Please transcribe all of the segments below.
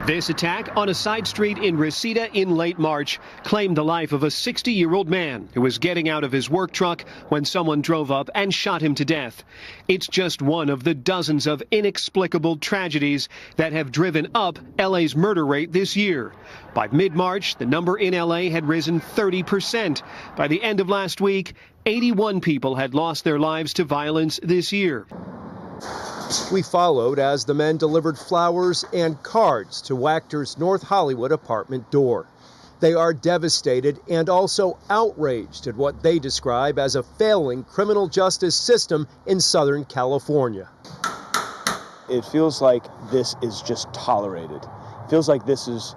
This attack on a side street in Reseda in late March claimed the life of a 60-year-old man who was getting out of his work truck when someone drove up and shot him to death. It's just one of the dozens of inexplicable tragedies that have driven up LA's murder rate this year. By mid-March, the number in LA had risen 30%. By the end of last week, 81 people had lost their lives to violence this year. We followed as the men delivered flowers and cards to Wactor's North Hollywood apartment door. They are devastated and also outraged at what they describe as a failing criminal justice system in Southern California. It feels like this is just tolerated. It feels like this is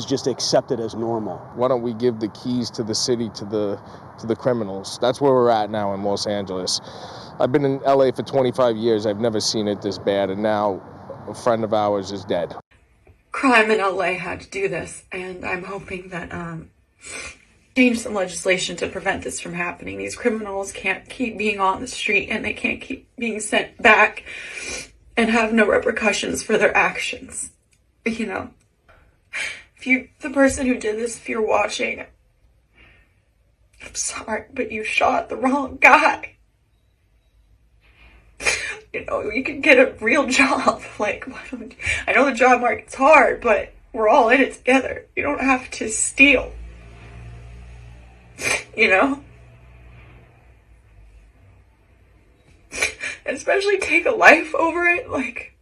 just accepted as normal. Why don't we give the keys to the city to the criminals? That's where we're at now in Los Angeles. I've been in LA for 25 years. I've never seen it this bad, and now a friend of ours is dead. Crime in LA had to do this, and I'm hoping that change some legislation to prevent this from happening. These criminals can't keep being on the street, and they can't keep being sent back and have no repercussions for their actions. You know, the person who did this, if you're watching, I'm sorry, but you shot the wrong guy. You know, you can get a real job. Like, I know the job market's hard, but we're all in it together. You don't have to steal. You know? And especially take a life over it. Like,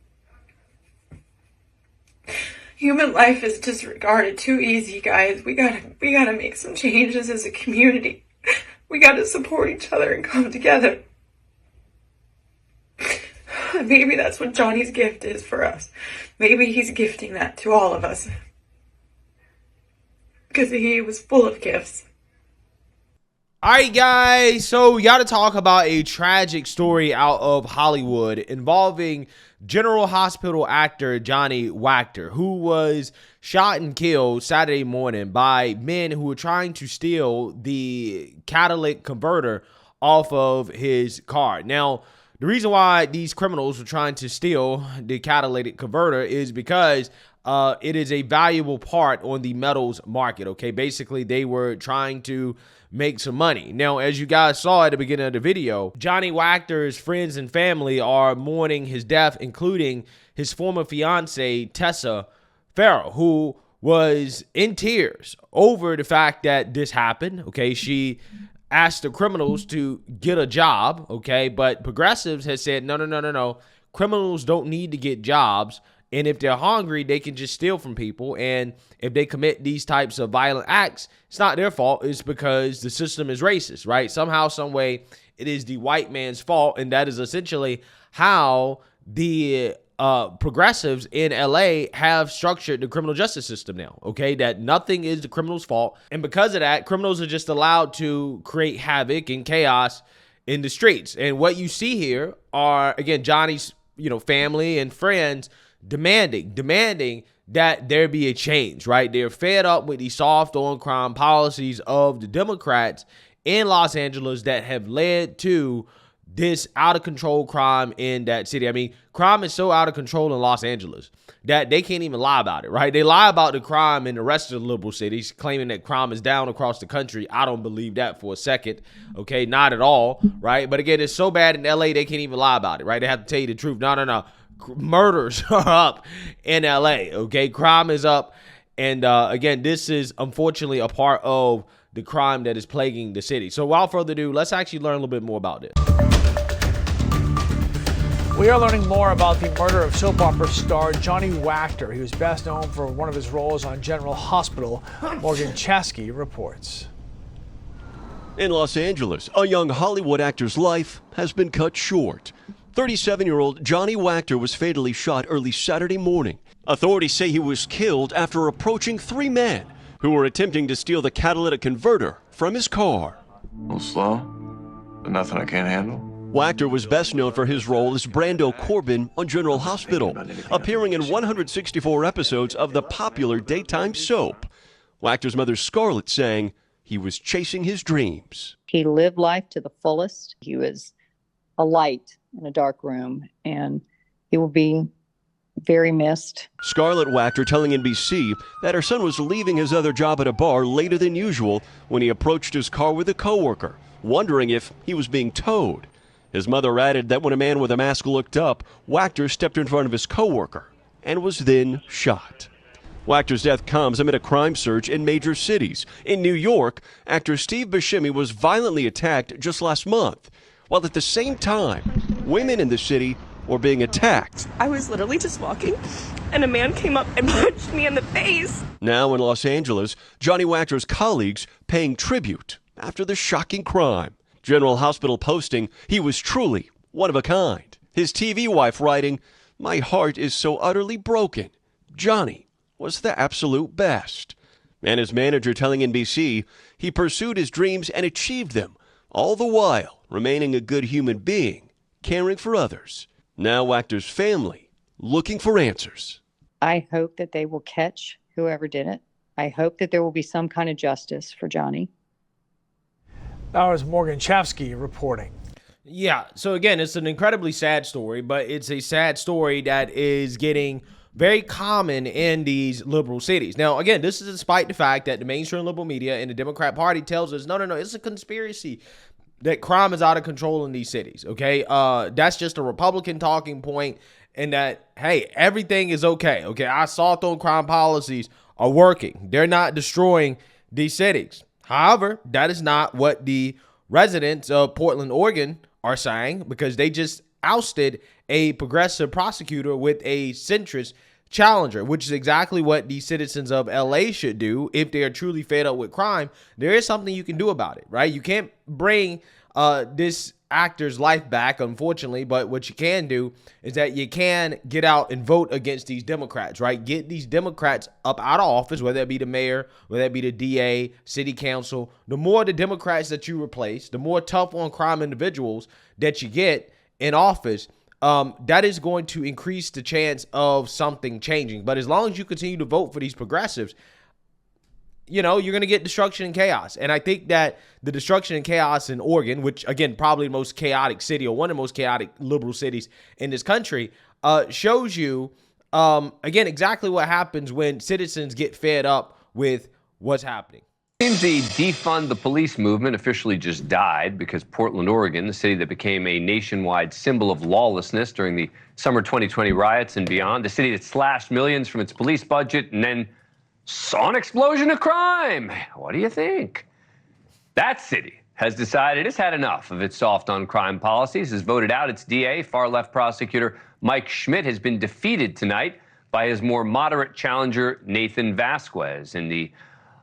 human life is disregarded too easy, guys. We gotta make some changes as a community. We gotta support each other and come together. Maybe that's what Johnny's gift is for us. Maybe he's gifting that to all of us. Because he was full of gifts. Alright guys, so we got to talk about a tragic story out of Hollywood involving General Hospital actor Johnny Wactor, who was shot and killed Saturday morning by men who were trying to steal the catalytic converter off of his car. Now, the reason why these criminals were trying to steal the catalytic converter is because it is a valuable part on the metals market, okay? Basically, they were trying to make some money. Now, as you guys saw at the beginning of the video, Johnny Wactor's friends and family are mourning his death, including his former fiancee, Tessa Farrell, who was in tears over the fact that this happened, okay? She asked the criminals to get a job, okay? But progressives has said, no. Criminals don't need to get jobs. And if they're hungry, they can just steal from people. And if they commit these types of violent acts, it's not their fault. It's because the system is racist, right? Somehow, some way, it is the white man's fault. And that is essentially how the progressives in LA have structured the criminal justice system now, okay? That nothing is the criminal's fault. And because of that, criminals are just allowed to create havoc and chaos in the streets. And what you see here are, again, Johnny's, family and friends demanding that there be a change, right? They're fed up with the soft on crime policies of the Democrats in Los Angeles that have led to this out of control crime in that city. I mean, crime is so out of control in Los Angeles that they can't even lie about it, right? They lie about the crime in the rest of the liberal cities, claiming that crime is down across the country. I don't believe that for a second, okay? Not at all, right? But again, it's so bad in LA, they can't even lie about it, right? They have to tell you the truth. No. Murders are up in LA, okay? Crime is up. And again, this is unfortunately a part of the crime that is plaguing the city. So without further ado, let's actually learn a little bit more about this. We are learning more about the murder of soap opera star Johnny Wactor. He was best known for one of his roles on General Hospital. Morgan Chesky reports. In Los Angeles, a young Hollywood actor's life has been cut short. 37-year-old Johnny Wactor was fatally shot early Saturday morning. Authorities say he was killed after approaching three men who were attempting to steal the catalytic converter from his car. A little slow, but nothing I can't handle. Wactor was best known for his role as Brando Corbin on General Hospital, appearing in 164 episodes of the popular daytime soap. Wactor's mother Scarlett saying he was chasing his dreams. He lived life to the fullest. He was a light in a dark room, and he will be very missed. Scarlett Wactor telling NBC that her son was leaving his other job at a bar later than usual when he approached his car with a coworker, wondering if he was being towed. His mother added that when a man with a mask looked up, Wactor stepped in front of his coworker and was then shot. Wactor's death comes amid a crime surge in major cities. In New York, actor Steve Buscemi was violently attacked just last month, while at the same time, women in the city were being attacked. I was literally just walking, and a man came up and punched me in the face. Now in Los Angeles, Johnny Wactor's colleagues paying tribute after the shocking crime. General Hospital posting he was truly one of a kind. His TV wife writing, "My heart is so utterly broken. Johnny was the absolute best." And his manager telling NBC he pursued his dreams and achieved them, all the while remaining a good human being, caring for others. Now Wactor's family looking for answers. I hope that they will catch whoever did it. I hope that there will be some kind of justice for Johnny. That was Morgan Chesky reporting. Yeah, so again, it's an incredibly sad story, but it's a sad story that is getting very common in these liberal cities. Now, again, this is despite the fact that the mainstream liberal media and the Democrat Party tells us, no, it's a conspiracy that crime is out of control in these cities, okay? That's just a Republican talking point, and that, hey, everything is okay, okay? Our assault on crime policies are working. They're not destroying these cities. However, that is not what the residents of Portland, Oregon are saying, because they just ousted a progressive prosecutor with a centrist challenger, which is exactly what the citizens of LA should do if they are truly fed up with crime. There is something you can do about it, right? You can't bring this actor's life back, unfortunately, but what you can do is that you can get out and vote against these Democrats, right? Get these Democrats up out of office, whether it be the mayor, whether it be the DA, city council. The more the Democrats that you replace, the more tough on crime individuals that you get in office, that is going to increase the chance of something changing. But as long as you continue to vote for these progressives, you know, you're going to get destruction and chaos. And I think that the destruction and chaos in Oregon, which, again, probably the most chaotic city or one of the most chaotic liberal cities in this country, shows you, again, exactly what happens when citizens get fed up with what's happening. Seems the defund the police movement officially just died because Portland, Oregon, the city that became a nationwide symbol of lawlessness during the summer 2020 riots and beyond, the city that slashed millions from its police budget and then saw an explosion of crime. What do you think? That city has decided it's had enough of its soft on crime policies, has voted out its DA. Far-left prosecutor Mike Schmidt has been defeated tonight by his more moderate challenger Nathan Vasquez in the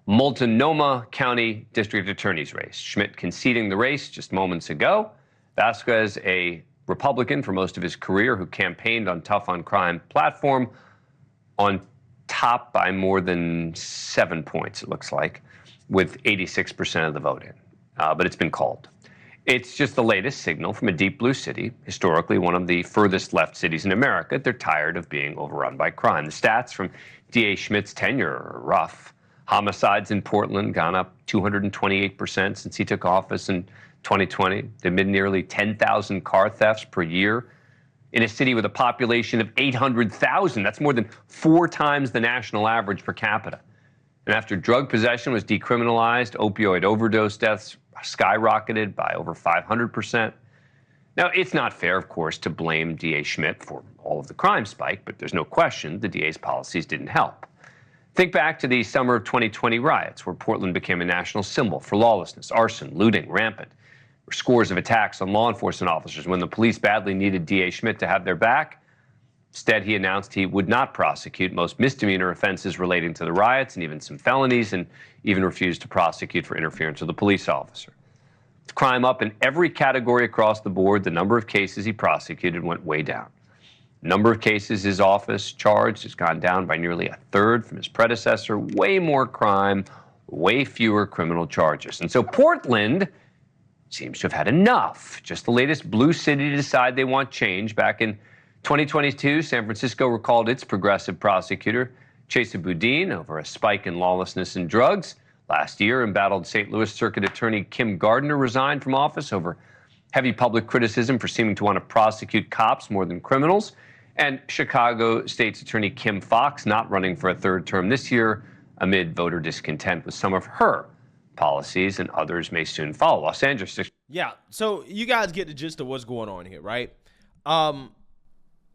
Multnomah County District Attorney's race. Schmidt conceding the race just moments ago. Vasquez, a Republican for most of his career who campaigned on tough on crime platform, on top by more than 7 points, it looks like, with 86% of the vote in. But it's been called. It's just the latest signal from a deep blue city, historically one of the furthest left cities in America. They're tired of being overrun by crime. The stats from DA Schmidt's tenure are rough. Homicides in Portland gone up 228% since he took office in 2020. There've been nearly 10,000 car thefts per year in a city with a population of 800,000. That's more than 4 times the national average per capita. And after drug possession was decriminalized, opioid overdose deaths skyrocketed by over 500%. Now, it's not fair, of course, to blame DA Schmidt for all of the crime spike, but there's no question the DA's policies didn't help. Think back to the summer of 2020 riots, where Portland became a national symbol for lawlessness, arson, looting, rampant. There were scores of attacks on law enforcement officers when the police badly needed DA Schmidt to have their back. Instead, he announced he would not prosecute most misdemeanor offenses relating to the riots and even some felonies, and even refused to prosecute for interference with a police officer. With crime up in every category across the board, the number of cases he prosecuted went way down. Number of cases his office charged has gone down by nearly a third from his predecessor. Way more crime, way fewer criminal charges. And so Portland seems to have had enough. Just the latest blue city to decide they want change. Back in 2022, San Francisco recalled its progressive prosecutor, Chesa Boudin, over a spike in lawlessness and drugs. Last year, embattled St. Louis Circuit Attorney Kim Gardner resigned from office over heavy public criticism for seeming to want to prosecute cops more than criminals. And Chicago State's Attorney Kim Foxx not running for a third term this year amid voter discontent with some of her policies, and others may soon follow. Los Angeles. Yeah, so you guys get the gist of what's going on here, right?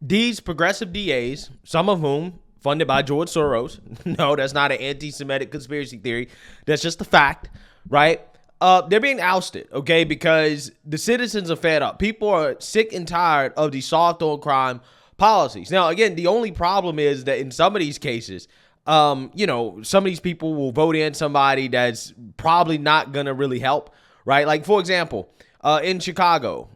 These progressive DAs, some of whom funded by George Soros. No, that's not an anti-Semitic conspiracy theory. That's just a fact, right? They're being ousted, okay, because the citizens are fed up. People are sick and tired of the soft on crime policies. Now, again, the only problem is that in some of these cases, some of these people will vote in somebody that's probably not going to really help, right? Like, for example, in Chicago,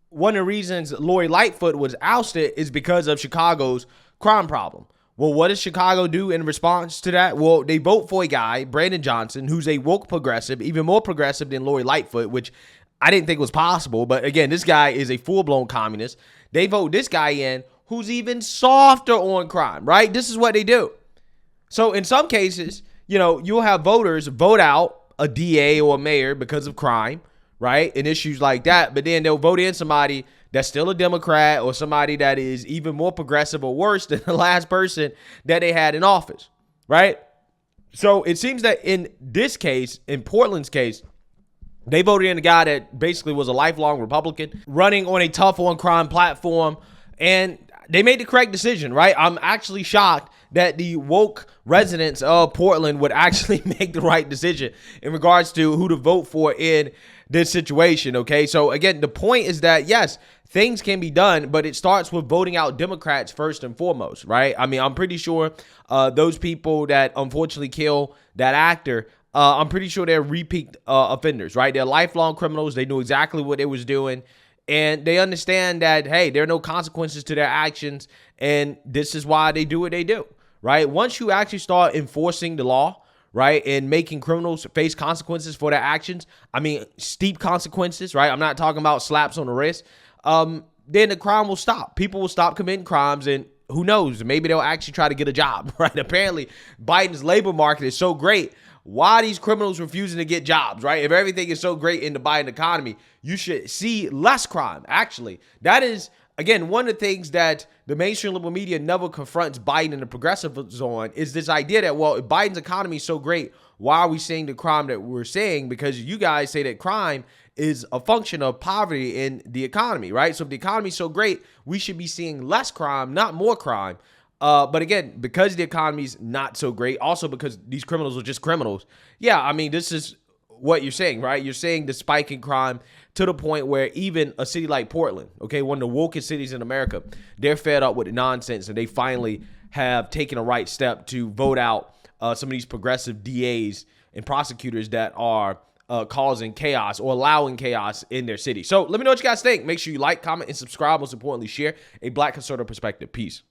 one of the reasons Lori Lightfoot was ousted is because of Chicago's crime problem. Well, what does Chicago do in response to that? Well, they vote for a guy, Brandon Johnson, who's a woke progressive, even more progressive than Lori Lightfoot, which I didn't think was possible. But again, this guy is a full-blown communist. They vote this guy in who's even softer on crime, right? This is what they do. So in some cases, you'll have voters vote out a DA or a mayor because of crime, right? And issues like that. But then they'll vote in somebody that's still a Democrat or somebody that is even more progressive or worse than the last person that they had in office, right? So it seems that in this case, in Portland's case, they voted in a guy that basically was a lifelong Republican running on a tough on crime platform, and they made the correct decision, right? I'm actually shocked that the woke residents of Portland would actually make the right decision in regards to who to vote for in this situation, okay? So again, the point is that, yes, things can be done, but it starts with voting out Democrats first and foremost, right? I mean, I'm pretty sure those people that unfortunately kill that actor, I'm pretty sure they're repeat offenders, right? They're lifelong criminals. They knew exactly what they was doing, and they understand that, hey, there are no consequences to their actions, and this is why they do what they do, right? Once you actually start enforcing the law, right, and making criminals face consequences for their actions, I mean, steep consequences, right? I'm not talking about slaps on the wrist. Then the crime will stop. People will stop committing crimes, and who knows, maybe they'll actually try to get a job, right? Apparently, Biden's labor market is so great. Why are these criminals refusing to get jobs, right? If everything is so great in the Biden economy, you should see less crime, actually. That is, again, one of the things that the mainstream liberal media never confronts Biden and the progressives on is this idea that, well, if Biden's economy is so great, why are we seeing the crime that we're seeing? Because you guys say that crime is a function of poverty in the economy, right? So if the economy is so great, we should be seeing less crime, not more crime. But again, because the economy's not so great, also because these criminals are just criminals. Yeah, I mean, this is what you're saying, right? You're saying the spike in crime to the point where even a city like Portland, okay, one of the wokest cities in America, they're fed up with the nonsense, and they finally have taken a right step to vote out some of these progressive DAs and prosecutors that are causing chaos or allowing chaos in their city. So let me know what you guys think. Make sure you like, comment, and subscribe. Most importantly, share a Black conservative perspective. Peace.